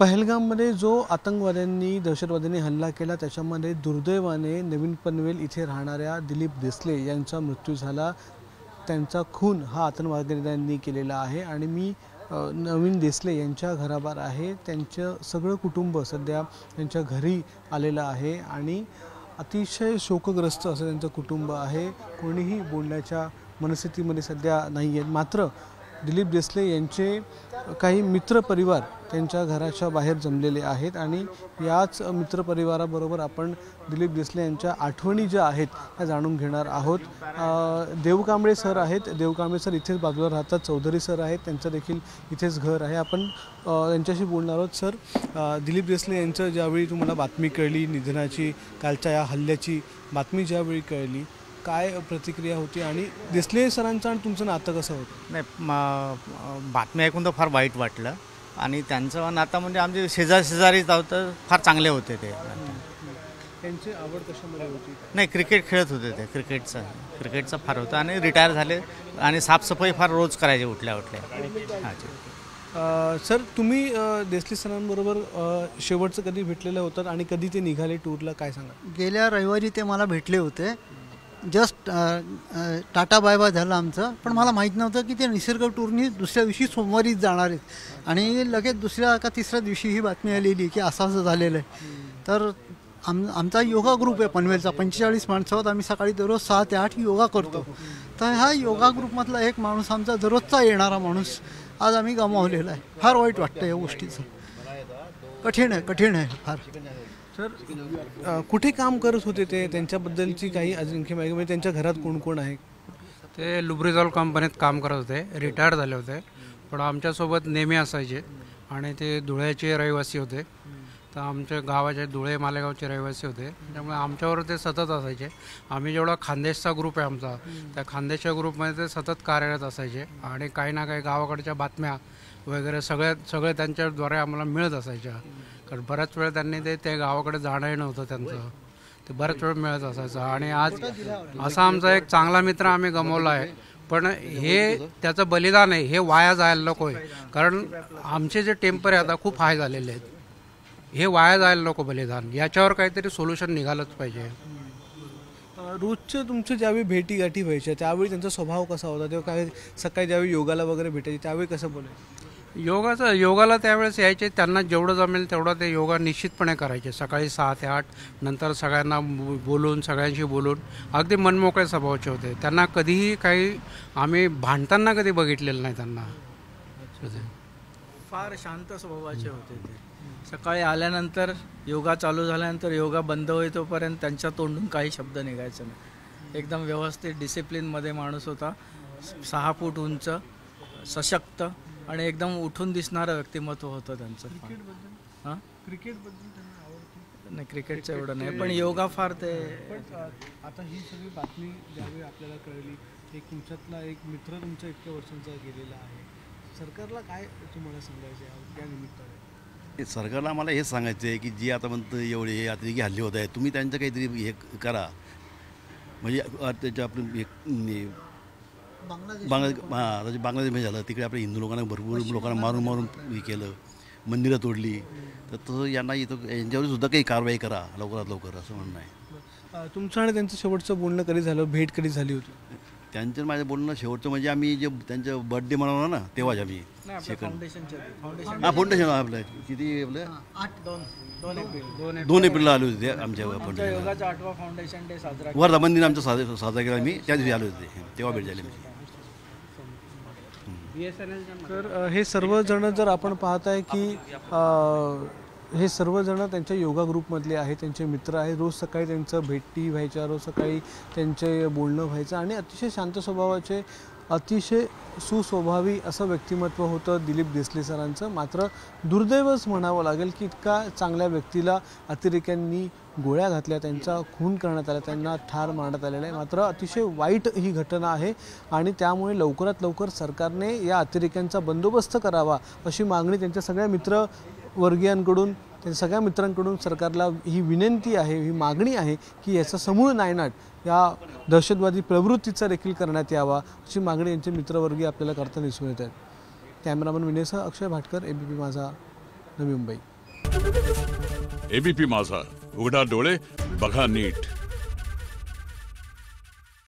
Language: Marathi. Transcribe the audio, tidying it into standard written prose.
पहलगाममध्ये जो आतंकवाद्यांनी दहशतवाद्यांनी हल्ला केला त्याच्यामध्ये दुर्दैवाने नवीन पनवेल इथे राहणाऱ्या दिलीप देसले यांचा मृत्यू झाला। त्यांचा खून हा आतंकवाद्यांनी केलेला आहे आणि मी नवीन देसले यांच्या घराबाहेर आहे। त्यांचं सगळं कुटुंब सध्या त्यांच्या घरी आलेलं आहे आणि अतिशय शोकग्रस्त असं त्यांचं कुटुंब आहे। कोणीही बोलण्याच्या मनस्थितीमध्ये सध्या नाही आहे। मात्र दिलीप देसले यांचे काही मित्रपरिवार त्यांच्या घराच्या बाहेर जमलेले आहेत आणि याच मित्रपरिवाराबरोबर आपण दिलीप देसले यांच्या आठवणी ज्या आहेत त्या जाणून घेणार आहोत। देवकांबळे सर आहेत, देवकांबळे सर इथेच बाजूला राहतात, चौधरी सर आहेत, त्यांचं देखील इथेच घर आहे। आपण त्यांच्याशी बोलणार आहोत। सर, दिलीप देसले यांचं ज्यावेळी तुम्हाला बातमी कळली निधनाची, कालच्या या हल्ल्याची बातमी ज्यावेळी कळली, काय प्रतिक्रिया होती आणि देसले सरांचं आणि तुमचं नातं कसं होतं? नाही, बातमी ऐकून तर फार वाईट वाटलं आणि त्यांचं नातं म्हणजे आमचे शेजारी तर फार चांगले होते ते। त्यांची आवड कशामध्ये होती? नाही, क्रिकेट खेळत होते ते, क्रिकेटचा फार होता आणि रिटायर झाले आणि साफसफाई फार रोज करायचे उठल्या हां। सर, तुम्ही देसले सरांबरोबर शेवटचं कधी भेटलेलं होतं आणि कधी ते निघाले टूरला, काय सांगा? गेल्या रविवारी ते मला भेटले होते। जस्ट टाटा बाय बाय झालं आमचं, पण मला माहीत नव्हतं की ते निसर्ग टूरनी दुसऱ्या दिवशी सोमवारीच जाणार आहेत आणि लगेच दुसऱ्या का तिसऱ्या दिवशी ही बातमी आलेली की असं झालेलं आहे। तर आमचा योगा ग्रुप आहे पनवेलचा, 45 माणसं आहोत। आम्ही सकाळी दररोज 6 ते 8 योगा करतो। तर हा योगा ग्रुपमधला एक माणूस, आमचा दररोजचा येणारा माणूस आज आम्ही गमावलेला आहे। फार वाईट वाटतं या गोष्टीचं, कठीण आहे फार। सर, कुठे काम करत होते ते, त्यांच्याबद्दलची काही आणखी माहिती, म्हणजे त्यांच्या घरात कोण कोण आहे? ते लुब्रिझॉल कंपनीत काम करत होते, रिटायर झाले होते, पण आमच्यासोबत नेहमी असायचे आणि ते धुळ्याचे रहिवासी होते। तर आमच्या गावाचे धुळे मालेगावचे रहिवासी होते, त्यामुळे आमच्यावर ते सतत असायचे। आम्ही जेवढा खानदेशचा ग्रुप आहे आमचा, त्या खानदेशच्या ग्रुपमध्ये ते सतत कार्यरत असायचे आणि काही ना काही गावाकडच्या बातम्या वगैरे सगळे त्यांच्याद्वारे आम्हाला मिळत असायच्या। कारण बऱ्याच वेळ त्यांनी ते गावाकडे जाणंही नव्हतं त्यांचं, ते बऱ्याच वेळ मिळत असायचं। आणि आज असा आमचा एक चांगला मित्र आम्ही गमावला आहे, पण हे त्याचं बलिदान आहे, हे वाया जायला नको आहे। कारण आमचे जे टेम्पर आहे आता खूप हाय झालेले आहेत, हे वाया जायला नको बलिदान, याच्यावर काहीतरी सोल्युशन निघालंच पाहिजे। रोजचं तुमचं ज्यावेळी भेटीगाठी व्हायच्या त्यावेळी त्यांचा स्वभाव कसा होता? तेव्हा काय सकाळी ज्यावेळी योगाला वगैरे भेटायचे त्यावेळी कसं बोलायचं? योगाला त्यावेळेस यायचे, त्यांना जेवढं जमेल तेवढं ते योगा निश्चितपणे करायचे। सकाळी 6 ते 8 नंतर सगळ्यांना सगळ्यांशी बोलून अगदी मनमोकळे स्वभावाचे होते। त्यांना कधीही काही आम्ही भांडताना कधी बघितलेलं नाही त्यांना। फार शांत स्वभावाचे होते ते। सकाळी आल्यानंतर योगा चालू झाल्यानंतर योगा बंद होईतोपर्यंत त्यांच्या तोंडून काही शब्द निघायचे नाही। एकदम व्यवस्थित डिसिप्लिनमध्ये माणूस होता, 6 फूट उंच, सशक्त आणि एकदम उठून दिसणारं व्यक्तिमत्व होतं त्यांचं। हां, नाही, क्रिकेटचं एवढं नाही, पण योगा फार ते। आता ही सगळी बातमी ज्यावेळी आपल्याला कळली, एक तुमच्यातला एक मित्र तुमचा इतक्या वर्षांचा गेलेला आहे, सरकारला काय तुम्हाला सांगायचं आहे या निमित्ताने? सरकारला आम्हाला हेच सांगायचं आहे की जी आता म्हणतं एवढे हे अतिरेकी हल्ले होत आहेत, तुम्ही त्यांचं काहीतरी हे करा, म्हणजे त्याच्या आपलं एक बांगलादेशमध्ये झालं, तिकडे आपल्या हिंदू लोकांना भरपूर लोकांना मारून हे केलं, मंदिरं तोडली। तर तसं यांना इथं यांच्यावर सुद्धा काही कारवाई करा लवकरात लवकर, असं म्हणणं आहे। तुमचं आणि त्यांचं शेवटचं बोलणं कधी झालं, भेट कधी झाली होती? त्यांचं माझं बोलणं शेवटचं म्हणजे आम्ही जे त्यांचं बर्थडे मनवला ना तेव्हाच आम्ही फाउंडेशन आपलं किती आपलं 2 एप्रिलला आले होते आमच्या योगाचा 8वा फाउंडेशन डे साजरा वर्धा मंदिर आमचा साजरा केला आम्ही, त्या दिवशी आले होते, तेव्हा भेट झाली आमची। तर हे सर्वजण जर आपण पाहताय की हे सर्वजण त्यांच्या योगा ग्रुपमधले आहेत, त्यांचे मित्र आहेत, रोज सकाळी त्यांचं भेटी व्हायच्या, रोज सकाळी त्यांचे बोलणं व्हायचं आणि अतिशय शांत स्वभावाचे, अतिशय सुस्वभावी असं व्यक्तिमत्व होतं दिलीप देसले सरांचं। मात्र दुर्दैवच म्हणावं लागेल की इतका चांगल्या व्यक्तीला अतिरेक्यांनी गोळ्या घातल्या, त्यांचा खून करण्यात आला, त्यांना ठार मारण्यात आलेलं आहे। मात्र अतिशय वाईट ही घटना आहे आणि त्यामुळे लवकरात लवकर सरकारने या अतिरेक्यांचा बंदोबस्त करावा अशी मागणी त्यांच्या सगळ्या मित्रवर्गीयांकडून, त्यांच्या सगळ्या मित्रांकडून सरकारला ही विनंती आहे, ही मागणी आहे की याचा समूळ नायनाट या दहशतवादी प्रवृत्तीचा देखील करण्यात यावा अशी मागणी यांचे मित्रवर्गीय आपल्याला करताना दिसून येत आहेत। कॅमेरामन विनयसह अक्षय भाटकर, ABP माझा, नवी मुंबई. एबीपी माझा, उघडा डोळे बघा नीट.